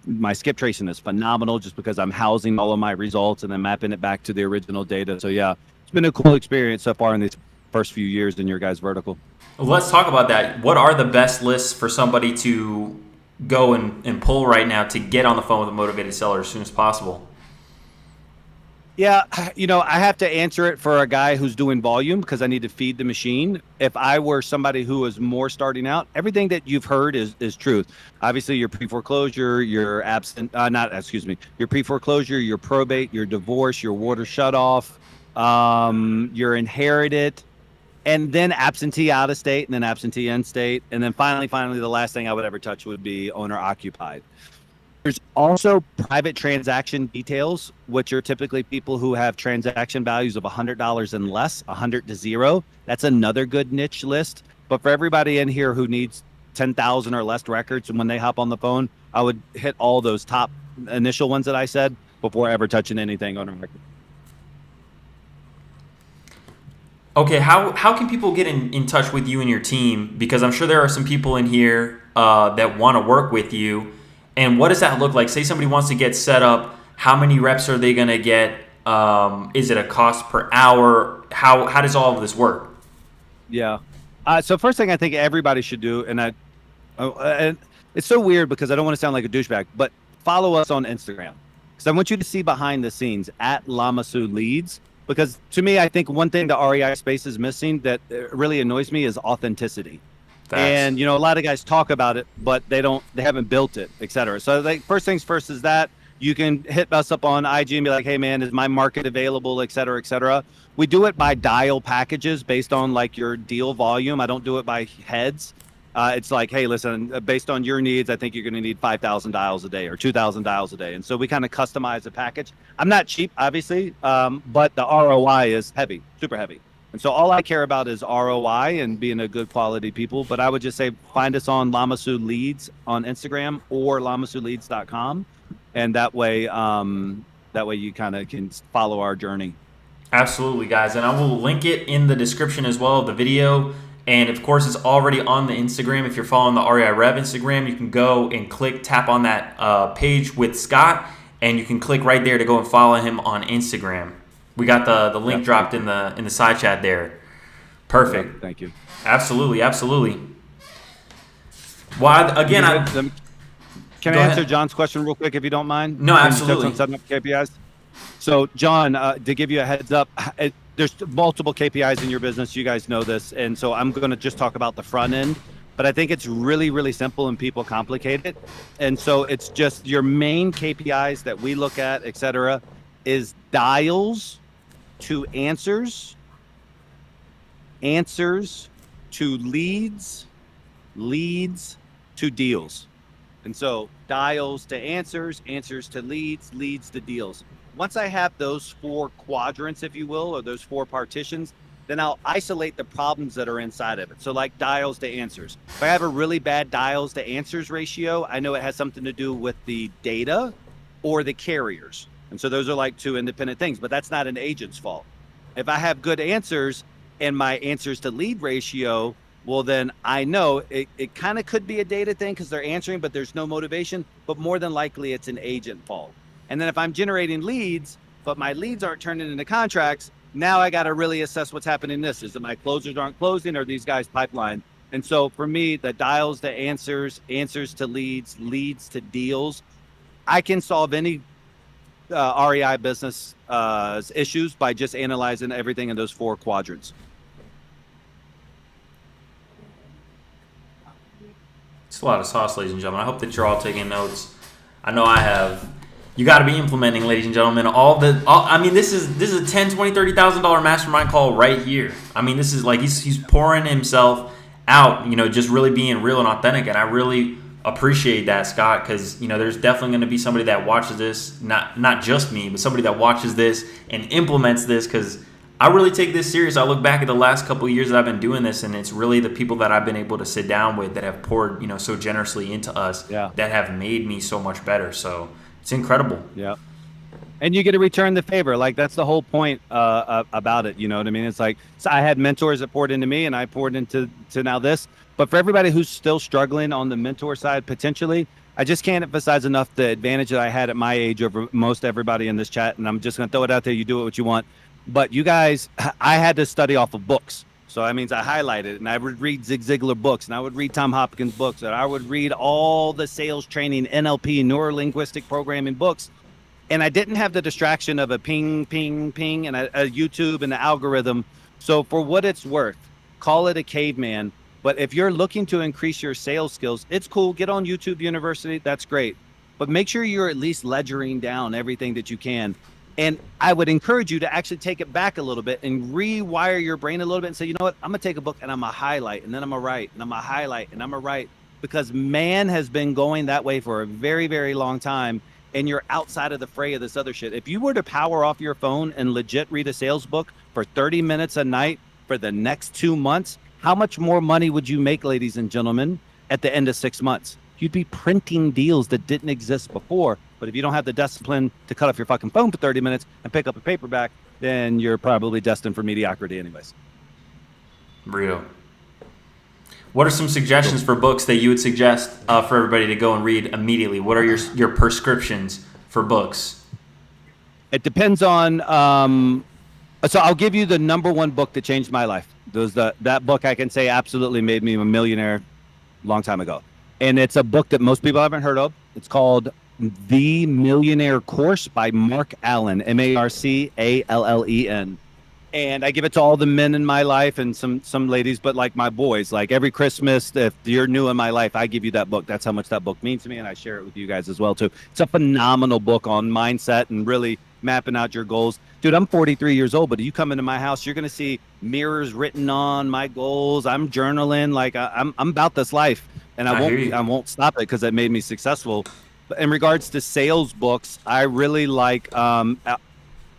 my skip tracing is phenomenal just because I'm housing all of my results and then mapping it back to the original data. So yeah, it's been a cool experience so far in these first few years in your guys' vertical. Let's talk about that. What are the best lists for somebody to go and pull right now to get on the phone with a motivated seller as soon as possible? Yeah, I have to answer it for a guy who's doing volume because I need to feed the machine. If I were somebody who is more starting out, everything that you've heard is truth. Obviously, your pre-foreclosure, your your pre-foreclosure, your probate, your divorce, your water shutoff, your inherited, and then absentee out of state, and then absentee in state, and then finally, the last thing I would ever touch would be owner occupied. There's also private transaction details, which are typically people who have transaction values of $100 and less, 100 to 0. That's another good niche list. But for everybody in here who needs 10,000 or less records, and when they hop on the phone, I would hit all those top initial ones that I said before ever touching anything on a record. Okay, how can people get in touch with you and your team? Because I'm sure there are some people in here that want to work with you. And what does that look like? Say somebody wants to get set up. How many reps are they going to get? Is it a cost per hour? How does all of this work? Yeah. So first thing I think everybody should do, and it's so weird because I don't want to sound like a douchebag, but follow us on Instagram. Because I want you to see behind the scenes at Lamasu Leads. Because to me, I think one thing the REI space is missing that really annoys me is authenticity. And a lot of guys talk about it, but they haven't built it, et cetera. So first things first is that you can hit us up on IG and be like, hey man, is my market available, et cetera, et cetera. We do it by dial packages based on like your deal volume. I don't do it by heads. It's like, hey, listen, based on your needs, I think you're going to need 5,000 dials a day or 2,000 dials a day. And so we kind of customize the package. I'm not cheap, obviously, but the ROI is heavy, super heavy. And so all I care about is ROI and being a good quality people. But I would just say find us on Lamasu Leads on Instagram or lamasuleads.com. And that way you kind of can follow our journey. Absolutely, guys. And I will link it in the description as well of the video. And of course, it's already on the Instagram. If you're following the REI Rev Instagram, you can go and tap on that page with Scott, and you can click right there to go and follow him on Instagram. We got the link dropped in the side chat there. Perfect. Thank you. Absolutely. Well, again, can I answer John's question real quick if you don't mind? No, absolutely. On setting up KPIs. So, John, to give you a heads up, there's multiple KPIs in your business. You guys know this, and so I'm going to just talk about the front end. But I think it's really, really simple and people complicate it. And so it's just your main KPIs that we look at, et cetera, is dials to answers to leads leads to deals. And so dials to answers, answers to leads, leads to deals. Once I have those 4 quadrants, if you will, or those 4 partitions, then I'll isolate the problems that are inside of it. So like dials to answers. If I have a really bad dials to answers ratio, I know it has something to do with the data or the carriers. And so those are like 2 independent things, but that's not an agent's fault. If I have good answers and my answers to lead ratio, well, then I know it kind of could be a data thing because they're answering, but there's no motivation. But more than likely, it's an agent fault. And then if I'm generating leads, but my leads aren't turning into contracts, now I got to really assess what's happening in this. Is that my closers aren't closing, or these guys pipeline? And so for me, the dials to answers, answers to leads, leads to deals, I can solve any REI business issues by just analyzing everything in those 4 quadrants. It's a lot of sauce, ladies and gentlemen. I hope that you're all taking notes. I know I have. You got to be implementing, ladies and gentlemen. I mean, this is a $10,000, $20,000, $30,000 mastermind call right here. I mean, this is like he's pouring himself out. Just really being real and authentic, and I really appreciate that, Scott, because there's definitely going to be somebody that watches this, not just me, but somebody that watches this and implements this, because I really take this serious. I look back at the last couple of years that I've been doing this, and it's really the people that I've been able to sit down with that have poured, so generously into us, that have made me so much better. So it's incredible. Yeah. And you get to return the favor. Like, that's the whole point about it. You know what I mean? It's like, so I had mentors that poured into me, and I poured into now this. But for everybody who's still struggling on the mentor side, potentially, I just can't emphasize enough the advantage that I had at my age over most everybody in this chat. And I'm just going to throw it out there. You do it what you want. But you guys, I had to study off of books. So that means I highlighted, and I would read Zig Ziglar books, and I would read Tom Hopkins books, and I would read all the sales training, NLP, neuro-linguistic programming books. And I didn't have the distraction of a ping, ping, ping, and a YouTube and the algorithm. So for what it's worth, call it a caveman. But if you're looking to increase your sales skills, it's cool. Get on YouTube University. That's great. But make sure you're at least ledgering down everything that you can. And I would encourage you to actually take it back a little bit and rewire your brain a little bit and say, you know what, I'm going to take a book and I'm going to highlight, and then I'm going to write, and I'm going to highlight, and I'm going to write, because man has been going that way for a very, very long time. And you're outside of the fray of this other shit. If you were to power off your phone and legit read a sales book for 30 minutes a night for the next 2 months, how much more money would you make, ladies and gentlemen, at the end of 6 months? You'd be printing deals that didn't exist before. But if you don't have the discipline to cut off your fucking phone for 30 minutes and pick up a paperback, then you're probably destined for mediocrity anyways. Real. What are some suggestions for books that you would suggest for everybody to go and read immediately? What are your prescriptions for books? It depends on, so I'll give you the number 1 book that changed my life. That book I can say absolutely made me a millionaire a long time ago. And it's a book that most people haven't heard of. It's called The Millionaire Course by Mark Allen, Marcallen. And I give it to all the men in my life and some ladies, but like my boys, like every Christmas, if you're new in my life, I give you that book. That's how much that book means to me. And I share it with you guys as well, too. It's a phenomenal book on mindset and really mapping out your goals. Dude, I'm 43 years old, but you come into my house, you're going to see mirrors written on my goals. I'm journaling. Like I'm about this life, and I won't stop it because it made me successful. But in regards to sales books, I really like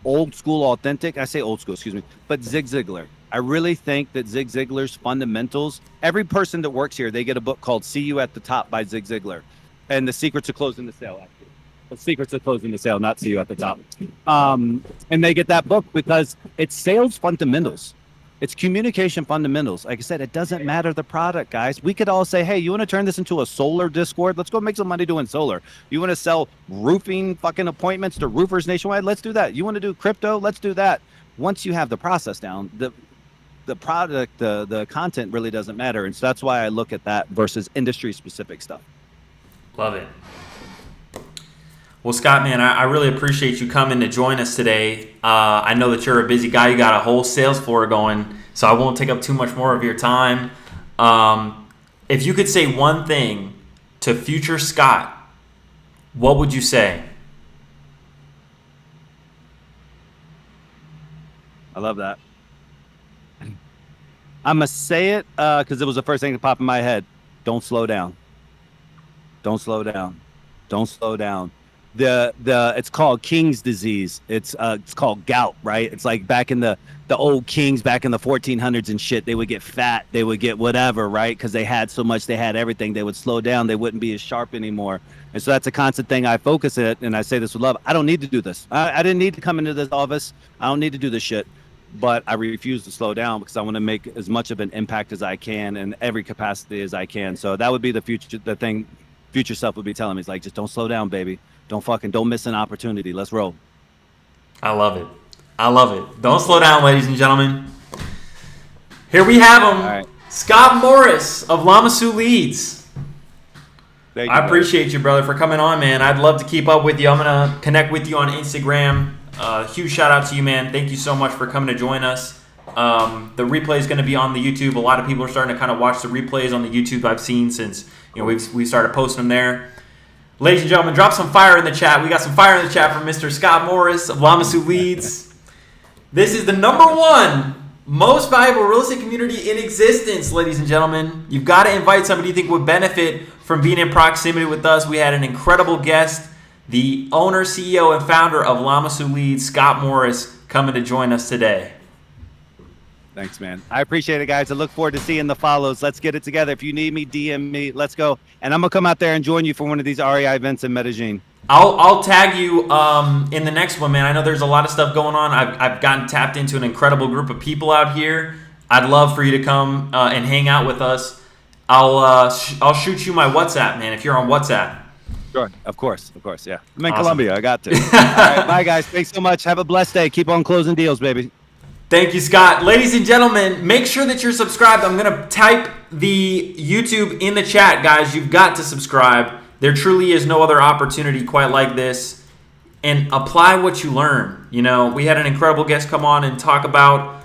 old school, authentic. I say old school, excuse me, but Zig Ziglar. I really think that Zig Ziglar's fundamentals, every person that works here, they get a book called See You at the Top by Zig Ziglar. And the secrets of closing the sale, actually. The secrets of closing the sale, not See You at the Top. And they get that book because it's sales fundamentals. It's communication fundamentals. Like I said, it doesn't matter the product, guys. We could all say, hey, you want to turn this into a solar Discord? Let's go make some money doing solar. You want to sell roofing fucking appointments to roofers nationwide? Let's do that. You want to do crypto? Let's do that. Once you have the process down, the product, the content really doesn't matter. And so that's why I look at that versus industry specific stuff. Love it. Well, Scott, man, I really appreciate you coming to join us today. I know that you're a busy guy. You got a whole sales floor going, so I won't take up too much more of your time. If you could say one thing to future Scott, what would you say? I love that. I'm going to say it because it was the first thing that popped in my head. don't slow down. Don't slow down. Don't slow down. It's called King's disease. It's called gout, right? It's like back in the old kings back in the 1400s and shit. They would get fat. They would get whatever, right? Because they had so much. They had everything. They would slow down. They wouldn't be as sharp anymore. And so that's a constant thing I focus on. And I say this with love. I don't need to do this. I didn't need to come into this office. I don't need to do this shit. But I refuse to slow down because I want to make as much of an impact as I can in every capacity as I can. So that would be the future self would be telling me. It's like, just don't slow down, baby. Don't miss an opportunity. Let's roll. I love it. I love it. Don't slow down, ladies and gentlemen. Here we have him. Right. Scott Morse of Lamasu Leads. Thank you, I appreciate you, brother, for coming on, man. I'd love to keep up with you. I'm going to connect with you on Instagram. Huge shout out to you, man. Thank you so much for coming to join us. The replay is going to be on the YouTube. A lot of people are starting to kind of watch the replays on the YouTube I've seen since we started posting them there. Ladies and gentlemen, drop some fire in the chat. We got some fire in the chat from Mr. Scott Morse of Lamasu Leads. This is the #1 most valuable real estate community in existence, ladies and gentlemen. You've got to invite somebody you think would benefit from being in proximity with us. We had an incredible guest, the owner, CEO, and founder of Lamasu Leads, Scott Morse, coming to join us today. Thanks, man. I appreciate it, guys. I look forward to seeing the follows. Let's get it together. If you need me, DM me. Let's go. And I'm going to come out there and join you for one of these REI events in Medellin. I'll tag you in the next one, man. I know there's a lot of stuff going on. I've gotten tapped into an incredible group of people out here. I'd love for you to come and hang out with us. I'll shoot you my WhatsApp, man, if you're on WhatsApp. Sure. Of course. Yeah. I'm in Colombia. I got to. All right. Bye, guys. Thanks so much. Have a blessed day. Keep on closing deals, baby. Thank you, Scott. Ladies and gentlemen, make sure that you're subscribed. I'm going to type the YouTube in the chat, guys. You've got to subscribe. There truly is no other opportunity quite like this. And apply what you learn. We had an incredible guest come on and talk about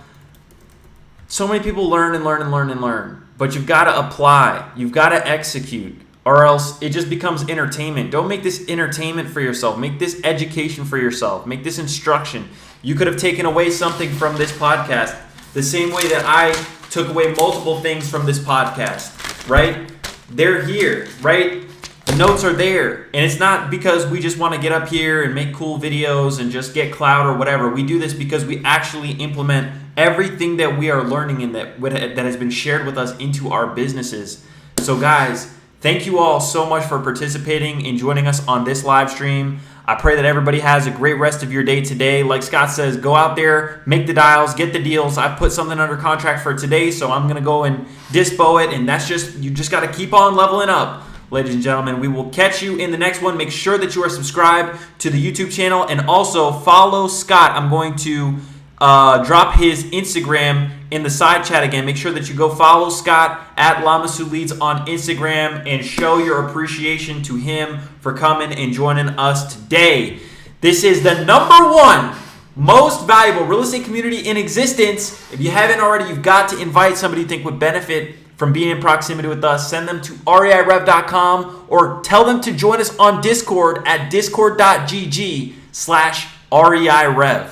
so many people learn. But you've got to apply. You've got to execute. Or else it just becomes entertainment. Don't make this entertainment for yourself. Make this education for yourself. Make this instruction. You could have taken away something from this podcast the same way that I took away multiple things from this podcast, right? They're here, right? The notes are there. And it's not because we just want to get up here and make cool videos and just get clout or whatever. We do this because we actually implement everything that we are learning and that has been shared with us into our businesses. So guys, thank you all so much for participating and joining us on this live stream. I pray that everybody has a great rest of your day today. Like Scott says, go out there, make the dials, get the deals. I put something under contract for today, so I'm going to go and dispo it. And you just got to keep on leveling up, ladies and gentlemen. We will catch you in the next one. Make sure that you are subscribed to the YouTube channel and also follow Scott. I'm going to drop his Instagram in the side chat again. Make sure that you go follow Scott at Lamasu Leads on Instagram and show your appreciation to him for coming and joining us today. This is the #1 most valuable real estate community in existence. If you haven't already, you've got to invite somebody you think would benefit from being in proximity with us. Send them to reirev.com or tell them to join us on Discord at discord.gg/REIRev.